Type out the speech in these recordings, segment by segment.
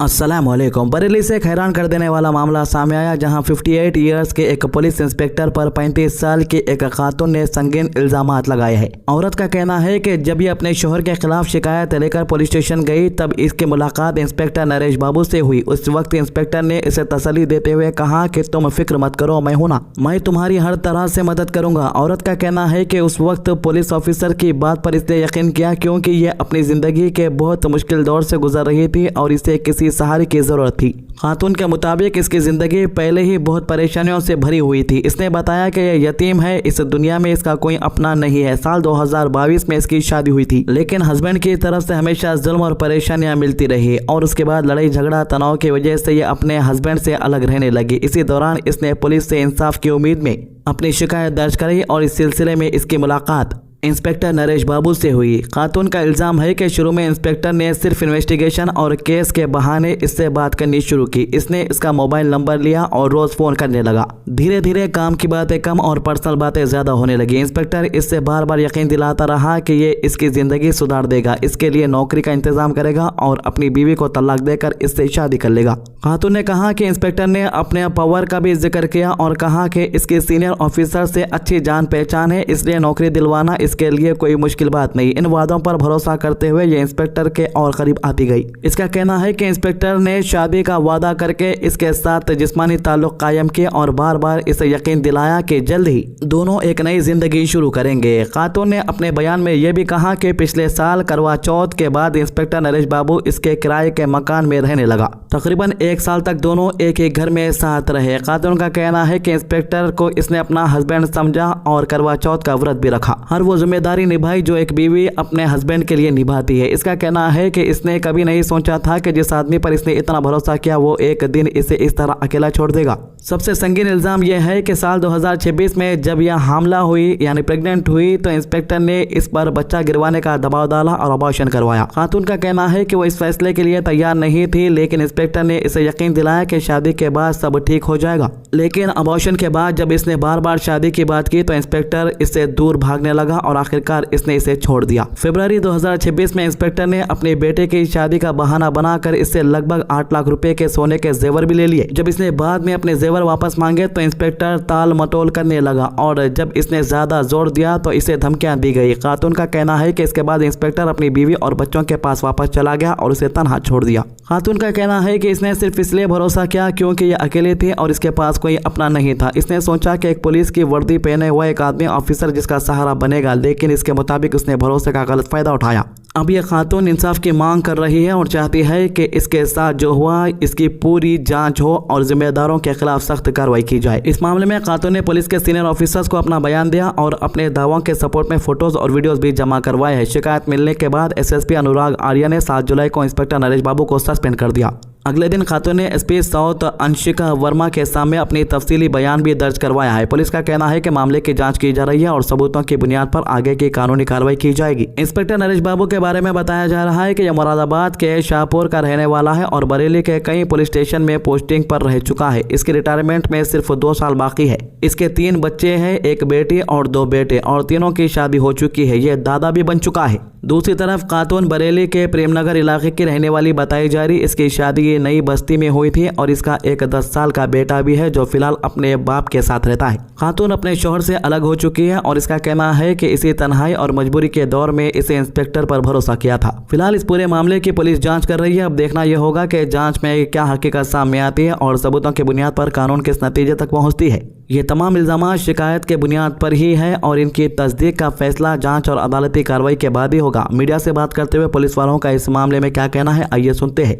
अस्सलामुअलैकुम। बरेली से एक हैरान कर देने वाला मामला सामने आया, जहां 58 इयर्स के एक पुलिस इंस्पेक्टर पर 35 साल की एक खातून ने संगीन इल्जामात लगाए हैं। औरत का कहना है कि जब ये अपने शोहर के खिलाफ शिकायत लेकर पुलिस स्टेशन गई, तब इसकी मुलाकात इंस्पेक्टर नरेश बाबू से हुई। उस वक्त इंस्पेक्टर ने इसे तसल्ली देते हुए कहा कि तुम फिक्र मत करो, मैं हूं ना, मैं तुम्हारी हर तरह से मदद करूंगा। औरत का कहना है कि उस वक्त पुलिस ऑफिसर की बात पर इसने यकीन किया, क्योंकि ये अपनी जिंदगी के बहुत मुश्किल दौर से गुजर रही थी और इसे किसी सहारे की जरूरत थी। खातून के मुताबिक इसकी जिंदगी पहले ही बहुत परेशानियों से भरी हुई थी। इसने बताया कि यह यतीम है, इस दुनिया में इसका कोई अपना नहीं है। साल 2022 में इसकी शादी हुई थी, लेकिन हस्बैंड की तरफ से हमेशा जुल्म और परेशानियां मिलती रही और उसके बाद लड़ाई झगड़ा तनाव की वजह से ये अपने हस्बैंड से अलग रहने लगी। इसी दौरान इसने पुलिस से इंसाफ की उम्मीद में अपनी शिकायत दर्ज कराई और इस सिलसिले में इसकी मुलाकात इंस्पेक्टर नरेश बाबू से हुई। खातून का इल्जाम है कि शुरू में इंस्पेक्टर ने सिर्फ इन्वेस्टिगेशन और केस के बहाने इससे बात करनी शुरू की। इसने इसका मोबाइल नंबर लिया और रोज फोन करने लगा। धीरे धीरे काम की बातें कम और पर्सनल बातें ज्यादा होने लगी। इंस्पेक्टर इससे बार बार यकीन दिलाता रहा कि ये इसकी जिंदगी सुधार देगा, इसके लिए नौकरी का इंतजाम करेगा और अपनी बीवी को तलाक देकर इससे शादी कर लेगा। खातून ने कहा कि इंस्पेक्टर ने अपने पावर का भी जिक्र किया और कहा कि इसके सीनियर ऑफिसर से अच्छी जान पहचान है, इसलिए नौकरी दिलवाना इसके लिए कोई मुश्किल बात नहीं। इन वादों पर भरोसा करते हुए ये इंस्पेक्टर के और करीब आती गई। इसका कहना है कि इंस्पेक्टर ने शादी का वादा करके इसके साथ जिस्मानी ताल्लुक कायम किए और बार बार इसे यकीन दिलाया कि जल्द ही दोनों एक नई जिंदगी शुरू करेंगे। खातून ने अपने बयान में यह भी कहा कि पिछले साल करवा चौथ के बाद इंस्पेक्टर नरेश बाबू इसके किराए के मकान में रहने लगा। तकरीबन 1 साल तक दोनों एक ही घर में साथ रहे। खातून का कहना है कि इंस्पेक्टर को इसने अपना हस्बैंड समझा और करवा चौथ का व्रत भी रखा, हर वो जिम्मेदारी निभाई जो एक बीवी अपने हस्बैंड के लिए निभाती है। इसका कहना है कि इसने कभी नहीं सोचा था कि जिस आदमी पर इसने इतना भरोसा किया वो एक दिन इसे इस तरह अकेला छोड़ देगा। सबसे संगीन इल्जाम यह है कि साल 2026 में जब यह हामला हुई यानी प्रेग्नेंट हुई, तो इंस्पेक्टर ने इस पर बच्चा गिरवाने का दबाव डाला और अबॉर्शन करवाया। खातून का कहना है कि वो इस फैसले के लिए तैयार नहीं थी, लेकिन इंस्पेक्टर ने इसे यकीन दिलाया कि शादी के बाद सब ठीक हो जाएगा। लेकिन अबॉर्शन के बाद जब इसने बार बार शादी की बात की तो इंस्पेक्टर इससे दूर भागने लगा और आखिरकार इसने इसे छोड़ दिया। फरवरी 2026 में इंस्पेक्टर ने अपने बेटे की शादी का बहाना बनाकर इससे लगभग 8 लाख रुपए के सोने के जेवर भी ले लिए। जब इसने बाद में अपने जेवर वापस मांगे तो इंस्पेक्टर ताल मटोल करने लगा और जब इसने ज्यादा जोर दिया तो इसे धमकियां दी गई। खातून का कहना है कि इसके बाद इंस्पेक्टर अपनी बीवी और बच्चों के पास वापस चला गया और उसे तन्हा छोड़ दिया। खातून का कहना है कि इसने सिर्फ इसलिए भरोसा किया क्योंकि यह अकेली थी और इसके पास कोई अपना नहीं था। इसने सोचा कि एक पुलिस की वर्दी पहने हुआ एक आदमी ऑफिसर जिसका सहारा बनेगा, लेकिन इसके मुताबिक उसने भरोसे का गलत फायदा उठाया। अब यह खातून इंसाफ की मांग कर रही है और चाहती है कि इसके साथ जो हुआ इसकी पूरी जांच हो और जिम्मेदारों के खिलाफ सख्त कार्रवाई की जाए। इस मामले में खातून ने पुलिस के सीनियर ऑफिसर्स को अपना बयान दिया और अपने दावों के सपोर्ट में फोटोज और वीडियोस भी जमा करवाए हैं। शिकायत मिलने के बाद एसएसपी अनुराग आर्या ने 7 जुलाई को इंस्पेक्टर नरेश बाबू को सस्पेंड कर दिया। अगले दिन खातून ने एसपी साउथ अंशिका वर्मा के सामने अपनी तफसीली बयान भी दर्ज करवाया है। पुलिस का कहना है कि मामले की जांच की जा रही है और सबूतों की बुनियाद पर आगे की कानूनी कार्रवाई की जाएगी। इंस्पेक्टर नरेश बाबू के बारे में बताया जा रहा है कि यह मुरादाबाद के शाहपुर का रहने वाला है और बरेली के कई पुलिस स्टेशन में पोस्टिंग पर रह चुका है। इसकी रिटायरमेंट में सिर्फ 2 साल बाकी है। इसके 3 बच्चे हैं, एक बेटी और 2 बेटे, और तीनों की शादी हो चुकी है। यह दादा भी बन चुका है। दूसरी तरफ खातून बरेली के प्रेमनगर इलाके की रहने वाली बताई जा रही। इसकी शादी नई बस्ती में हुई थी और इसका एक 10 साल का बेटा भी है जो फिलहाल अपने बाप के साथ रहता है। खातून अपने शौहर से अलग हो चुकी है और इसका कहना है कि इसी तन्हाई और मजबूरी के दौर में इसे इंस्पेक्टर पर भरोसा किया था। फिलहाल इस पूरे मामले की पुलिस जांच कर रही है। अब देखना यह होगा कि जांच में क्या हकीकत सामने आती है और सबूतों की बुनियाद पर कानून किस नतीजे तक पहुंचती है। ये तमाम इल्जामात शिकायत के बुनियाद पर ही है और इनकी तस्दीक का फैसला जांच और अदालती कार्रवाई के बाद ही होगा। मीडिया से बात करते हुए पुलिस वालों का इस मामले में क्या कहना है, आइए सुनते हैं।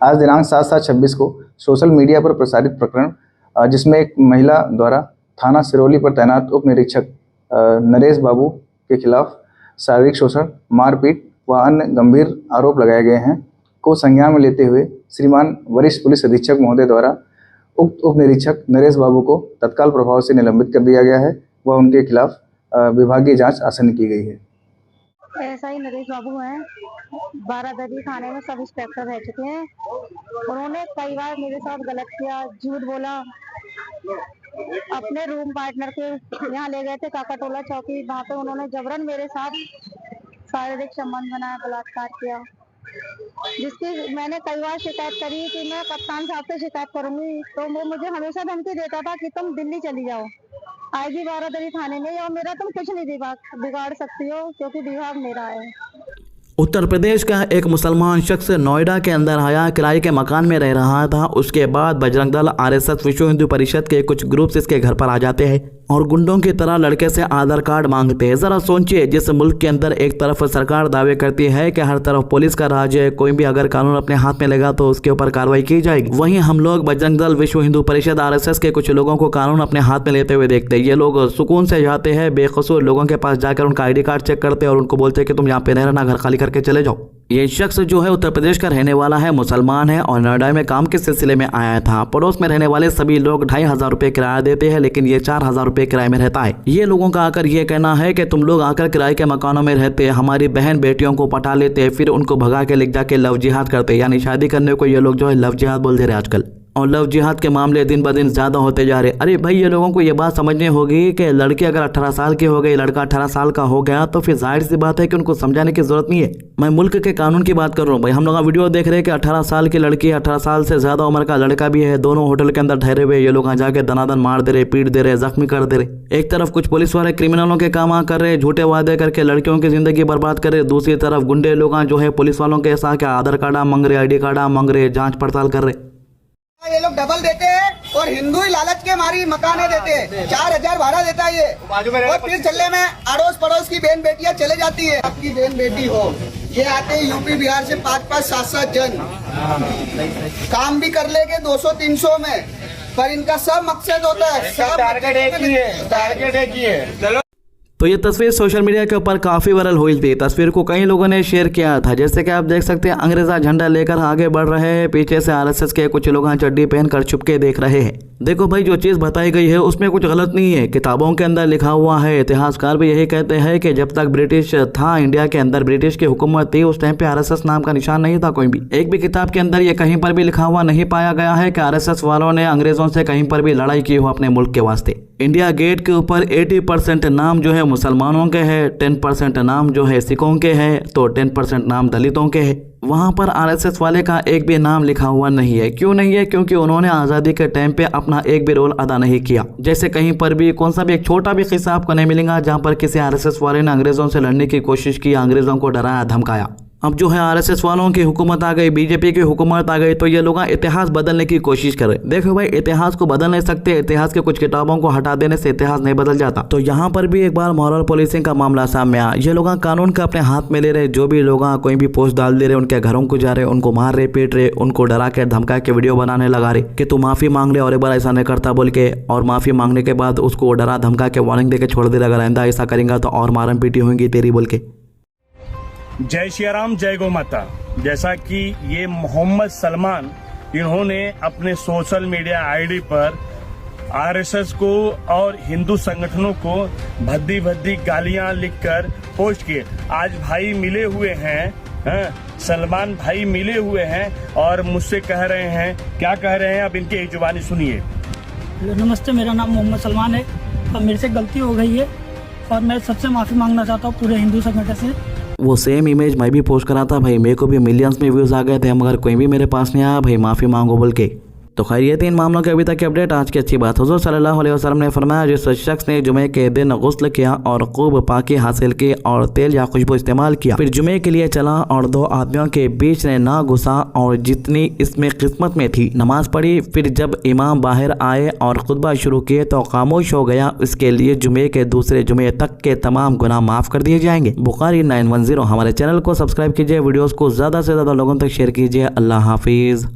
आज दिनांक 7/7/26 को सोशल मीडिया पर प्रसारित प्रकरण जिसमें एक महिला द्वारा थाना सिरौली पर तैनात उप निरीक्षक नरेश बाबू के खिलाफ शारीरिक शोषण, मारपीट व अन्य गंभीर आरोप लगाए गए हैं को संज्ञान में लेते हुए श्रीमान वरिष्ठ पुलिस अधीक्षक महोदय द्वारा उक्त उप निरीक्षक नरेश बाबू को तत्काल प्रभाव से निलंबित कर दिया गया है व उनके खिलाफ विभागीय जांच आसन्न की गई है। ऐसा ही नरेश बाबू हैं, बारादरी थाने में सब इंस्पेक्टर रह चुके हैं। उन्होंने कई बार मेरे साथ गलत किया, झूठ बोला। अपने रूम पार्टनर के यहाँ ले गए थे काकाटोला चौकी, वहाँ पे उन्होंने जबरन मेरे साथ शारीरिक संबंध बनाया, बलात्कार किया। जिसकी मैंने कई बार शिकायत करी कि मैं कप्तान साहब से शिकायत करूंगी, तो वो मुझे हमेशा धमकी देता था कि तुम दिल्ली चली जाओ, आएगी बारादरी थाने में और मेरा तुम कुछ नहीं बिगाड़ सकती हो क्योंकि विभाग मेरा है। उत्तर प्रदेश का एक मुसलमान शख्स नोएडा के अंदर आया, किराए के मकान में रह रहा था। उसके बाद बजरंग दल, आरएसएस, विश्व हिंदू परिषद के कुछ ग्रुप्स इसके घर पर आ जाते हैं और गुंडों की तरह लड़के से आधार कार्ड मांगते हैं। जरा सोचिए, जिस मुल्क के अंदर एक तरफ सरकार दावे करती है कि हर तरफ पुलिस का राज है, कोई भी अगर कानून अपने हाथ में लेगा तो उसके ऊपर कार्रवाई की जाएगी, वहीं हम लोग बजरंग दल, विश्व हिंदू परिषद, आरएसएस के कुछ लोगों को कानून अपने हाथ में लेते हुए देखते हैं। ये लोग सुकून से जाते हैं, बेकसूर लोगों के पास जाकर उनका ID कार्ड चेक करते हैं और उनको बोलते हैं कि तुम यहाँ पे रहना, घर खाली करके चले जाओ। ये शख्स जो है उत्तर प्रदेश का रहने वाला है, मुसलमान है और नोएडा में काम के सिलसिले में आया था। पड़ोस में रहने वाले सभी लोग 2500 रुपये किराया देते हैं, लेकिन ये 4000 रुपये किराए में रहता है। ये लोगों का आकर ये कहना है कि तुम लोग आकर किराए के मकानों में रहते, हमारी बहन बेटियों को पटा लेते, फिर उनको भगा के ले जाके लव जिहाद करते, यानी शादी करने को ये लोग जो है लव जिहाद बोल दे रहे आजकल। और लव जिहाद के मामले दिन ब दिन ज्यादा होते जा रहे। अरे भाई, ये लोगों को ये बात समझनी होगी कि लड़की अगर 18 साल की हो गई, लड़का 18 साल का हो गया, तो फिर जाहिर सी बात है कि उनको समझाने की जरूरत नहीं है। मैं मुल्क के कानून की बात कर रहा हूँ भाई। हम लोग वीडियो देख रहे हैं कि 18 साल की लड़की, 18 साल से ज्यादा उम्र का लड़का भी है, दोनों होटल के अंदर ठहरे हुए। ये लोग जाके दनादन मार दे रहे, पीट दे रहे, जख्मी कर दे रहे। एक तरफ कुछ पुलिस वाले क्रिमिनलों के काम कर रहे, झूठे वादे करके लड़कियों की जिंदगी बर्बाद कर रहे। दूसरी तरफ गुंडे लोग जो है पुलिस वालों के साथ आधार कार्ड मांग रहे, ID कार्ड मांग रहे, जांच पड़ताल कर रहे। ये लोग डबल देते हैं और हिंदू ही लालच के मारी मकाने देते हैं। 4000 भाड़ा देता है ये, और फिर चलने में अड़ोस पड़ोस की बहन बेटियां चले जाती है। आपकी बहन बेटी हो, ये आते हैं यूपी बिहार से 5-5, 7-7 जन, काम भी कर लेंगे 200-300 में, पर इनका सब मकसद होता है, सब टारगेट एक ही है। तो ये तस्वीर सोशल मीडिया के ऊपर काफ़ी वायरल हुई थी। तस्वीर को कई लोगों ने शेयर किया था। जैसे कि आप देख सकते हैं, अंग्रेजा झंडा लेकर आगे बढ़ रहे हैं, पीछे से आरएसएस के कुछ लोग चड्डी पहनकर छुपके देख रहे हैं। देखो भाई, जो चीज़ बताई गई है उसमें कुछ गलत नहीं है, किताबों के अंदर लिखा हुआ है। इतिहासकार भी यही कहते हैं कि जब तक ब्रिटिश था इंडिया के अंदर, ब्रिटिश की हुकूमत थी, उस टाइम पे आरएसएस नाम का निशान नहीं था कोई भी। एक भी किताब के अंदर ये कहीं पर भी लिखा हुआ नहीं पाया गया है कि आरएसएस वालों ने अंग्रेजों से कहीं पर भी लड़ाई की हो अपने मुल्क के वास्ते। इंडिया गेट के ऊपर 80% नाम जो है मुसलमानों के है, 10% नाम जो है सिखों के है, तो 10% नाम दलितों के है। वहाँ पर आरएसएस वाले का एक भी नाम लिखा हुआ नहीं है। क्यों नहीं है? क्योंकि उन्होंने आज़ादी के टाइम पे अपना एक भी रोल अदा नहीं किया। जैसे कहीं पर भी कौन सा भी एक छोटा भी किस्सा आपको नहीं मिलेगा जहाँ पर किसी आरएसएस वाले ने अंग्रेजों से लड़ने की कोशिश की, अंग्रेजों को डराया धमकाया। अब जो है आरएसएस वालों की हुकूमत आ गई, बीजेपी की हुकूमत आ गई, तो ये लोग इतिहास बदलने की कोशिश कर रहे। देखो भाई, इतिहास को बदल नहीं सकते, इतिहास के कुछ किताबों को हटा देने से इतिहास नहीं बदल जाता। तो यहाँ पर भी एक बार मॉरल पुलिसिंग का मामला सामने आया। ये लोग कानून का अपने हाथ में ले रहे, जो भी लोग कोई भी पोस्ट डाल दे रहे, उनके घरों को जा रहे, उनको मार रहे, पीट रहे, उनको डरा के धमका के वीडियो बनाने लगा रहे कि तू माफी मांग ले और एक बार ऐसा नहीं करता बोल के, और माफी मांगने के बाद उसको डरा धमका के वार्निंग दे के छोड़ दे, अगर आइंदा ऐसा करेंगे तो और मारम पीटी होंगी तेरी बोल के। जय श्री राम, जय गौ माता। जैसा कि ये मोहम्मद सलमान, इन्होंने अपने सोशल मीडिया आईडी पर आरएसएस को और हिंदू संगठनों को भद्दी भद्दी गालियां लिखकर पोस्ट किए। आज भाई मिले हुए हैं, सलमान भाई मिले हुए हैं और मुझसे कह रहे हैं, क्या कह रहे हैं, अब इनकी जुबानी सुनिए। नमस्ते, मेरा नाम मोहम्मद सलमान है और मेरे से गलती हो गई है और मैं सबसे माफ़ी मांगना चाहता हूँ पूरे हिंदू संगठन से। वो सेम इमेज मैं भी पोस्ट करा था भाई, मेरे को भी मिलियंस में व्यूज़ आ गए थे, मगर कोई भी मेरे पास नहीं आया भाई माफ़ी मांगो बोल के। तो खैर, ये 3 मामलों के अभी तक की अपडेट। आज की अच्छी बात, हुज़ूर सल्लल्लाहु अलैहि वसल्लम ने फरमाया, जिस शख्स ने जुमे के दिन गुस्ल किया और खूब पाकी हासिल की और तेल या खुशबू इस्तेमाल किया, फिर जुमे के लिए चला और 2 आदमियों के बीच ने ना घुसा और जितनी इसमें किस्मत में थी नमाज पढ़ी, फिर जब इमाम बाहर आए और खुतबा शुरू किए तो खामोश हो गया, इसके लिए जुमे के दूसरे जुमे तक के तमाम गुनाह माफ़ कर दिए जाएंगे। बुखारी 910। हमारे चैनल को सब्सक्राइब कीजिए, वीडियोज़ को ज़्यादा से ज़्यादा लोगों तक शेयर कीजिए। अल्लाह हाफिज़।